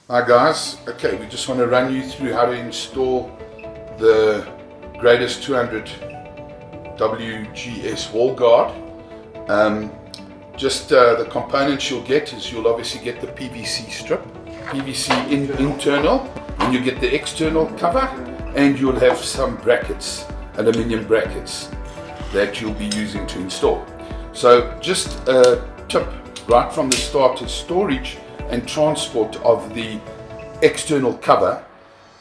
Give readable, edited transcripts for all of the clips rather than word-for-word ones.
Hi guys, okay, we just want to run you through how to install the Gradus 200 WGS wall guard. The components you'll get is you'll obviously get the PVC strip, PVC internal, and you get the external cover, and you'll have some brackets, aluminium brackets that you'll be using to install. So just a tip right from the start is storage and transport of the external cover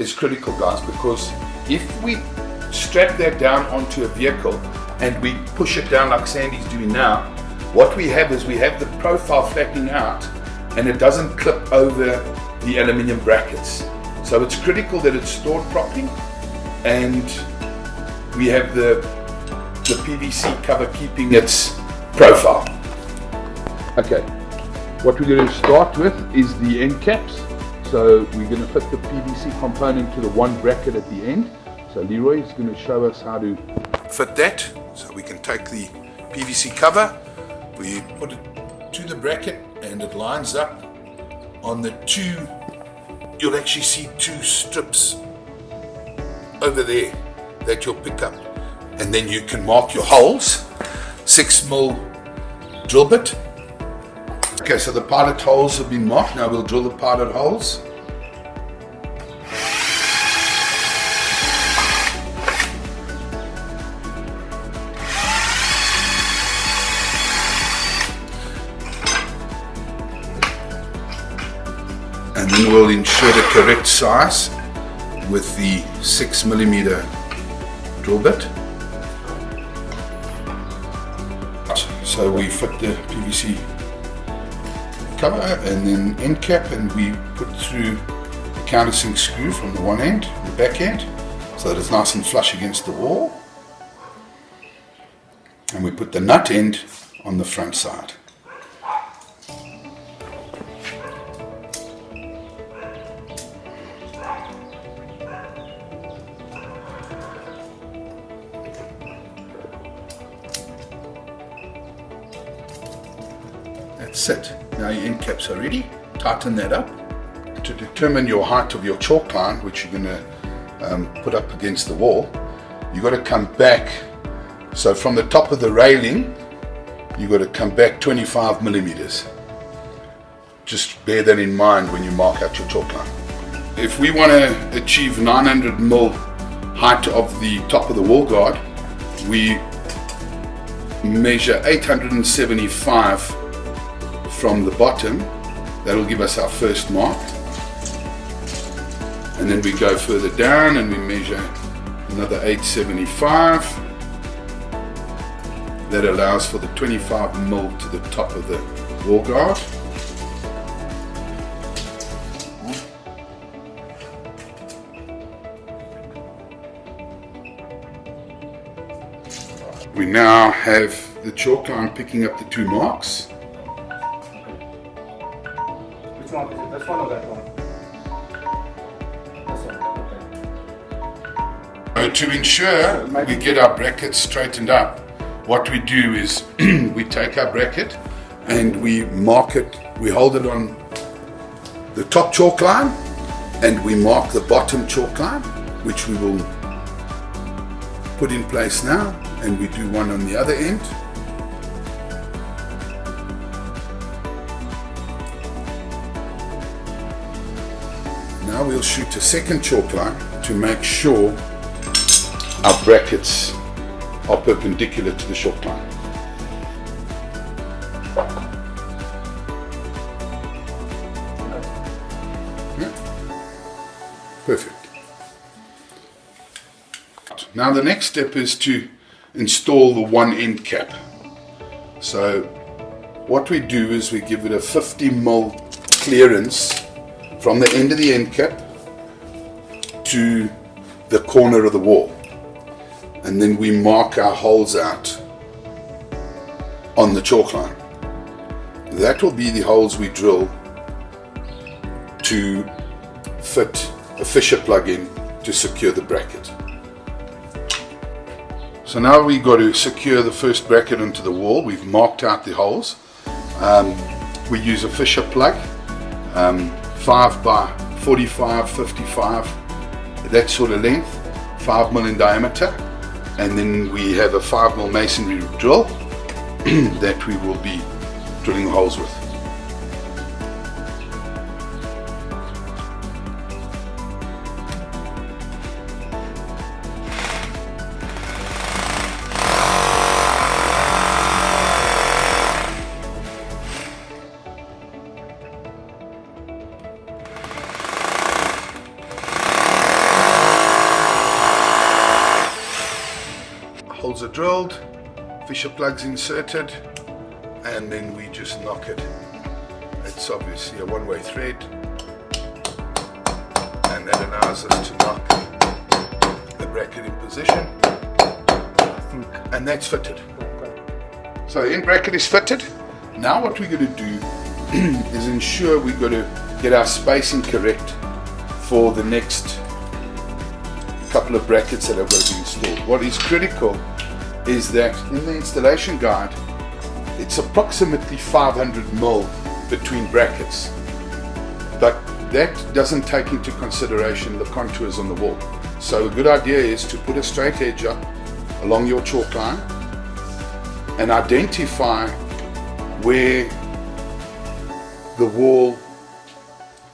is critical, guys, because if we strap that down onto a vehicle and we push it down like Sandy's doing now, what we have is we have the profile flattening out and it doesn't clip over the aluminium brackets. So it's critical that it's stored properly, and we have the PVC cover keeping its profile. Okay. What we're going to start with is the end caps. So we're going to fit the PVC component to the one bracket at the end. So Leroy is going to show us how to fit that. So we can take the PVC cover, we put it to the bracket, and it lines up on the two. You'll actually see two strips over there that you'll pick up, and then you can mark your holes. 6mm drill bit. Okay, so the pilot holes have been marked. Now we'll drill the pilot holes. And then we'll ensure the correct size with the 6mm drill bit. So we fit the PVC cover and then end cap, and we put through the countersink screw from the one end, the back end, so that it's nice and flush against the wall. And we put the nut end on the front side. That's it. Now your end caps are ready. Tighten that up. To determine your height of your chalk line, which you're going to put up against the wall, you've got to come back. So from the top of the railing, you've got to come back 25mm. Just bear that in mind when you mark out your chalk line. If we want to achieve 900mm height of the top of the wall guard, we measure 875 from the bottom. That'll give us our first mark, and then we go further down and we measure another 875. That allows for the 25mm to the top of the wall guard. We now have the chalk line picking up the two marks. Which one is it? This one or that one? This one, okay. To ensure we get our brackets straightened up, what we do is we take our bracket and we mark it, we hold it on the top chalk line, and we mark the bottom chalk line, which we will put in place now, and we do one on the other end. Now we'll shoot a second chalk line to make sure our brackets are perpendicular to the chalk line. Yeah. Perfect. Now the next step is to install the one end cap. So what we do is we give it a 50mm clearance from the end of the end cap to the corner of the wall, and then we mark our holes out on the chalk line. That will be the holes we drill to fit a fisher plug in to secure the bracket. So now we've got to secure the first bracket onto the wall. We've marked out the holes. We use a fisher plug. 5 by 45, 55, that sort of length, 5 mil in diameter, and then we have a 5 mil masonry drill that we will be drilling holes with. Holes are drilled, fisher plugs inserted, and then we just knock it. It's obviously a one-way thread, and that allows us to knock the bracket in position, and that's fitted. So the end bracket is fitted. Now what we're going to do is ensure we're going to get our spacing correct for the next couple of brackets that are going to be installed. What is critical is that in the installation guide, it's approximately 500 mil between brackets, but that doesn't take into consideration the contours on the wall. So a good idea is to put a straight edge up along your chalk line and identify where the wall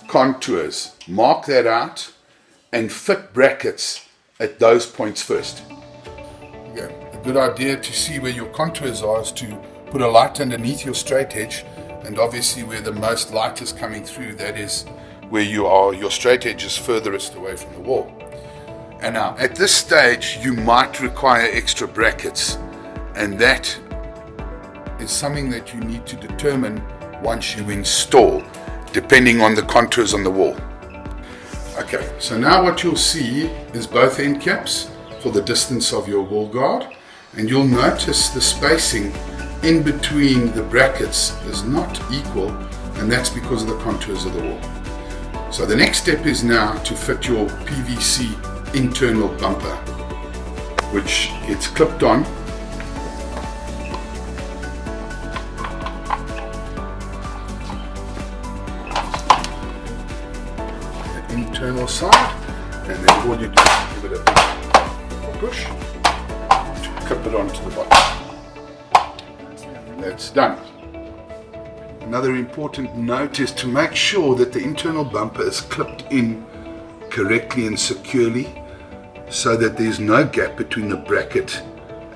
contours, mark that out and fit brackets at those points first. Yeah. A good idea to see where your contours are is to put a light underneath your straight edge, and obviously where the most light is coming through, that is where your straight edge is furthest away from the wall. And now at this stage you might require extra brackets, and that is something that you need to determine once you install, depending on the contours on the wall. Okay, so now what you'll see is both end caps for the distance of your wall guard, and you'll notice the spacing in between the brackets is not equal, and that's because of the contours of the wall. So the next step is now to fit your PVC internal bumper, which gets clipped on the internal side, and then all you do is give it a push to clip it onto the bottom. That's done. Another important note is to make sure that the internal bumper is clipped in correctly and securely, so that there's no gap between the bracket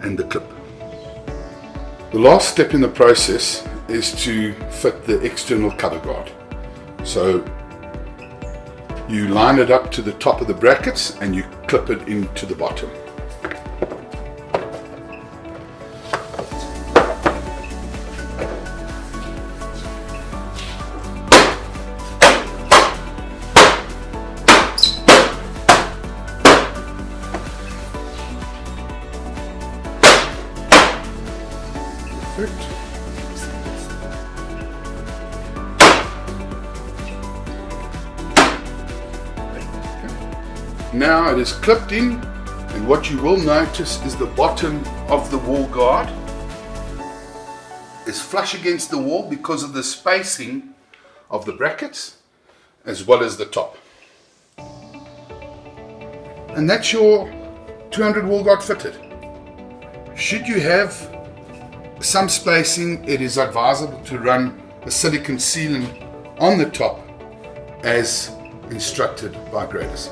and the clip. The last step in the process is to fit the external cover guard. So you line it up to the top of the brackets and you clip it into the bottom. Perfect. Now it is clipped in, and what you will notice is the bottom of the wall guard is flush against the wall because of the spacing of the brackets as well as the top. And that's your 200 wall guard fitted. Should you have some spacing, it is advisable to run a silicone sealant on the top as instructed by Gradus.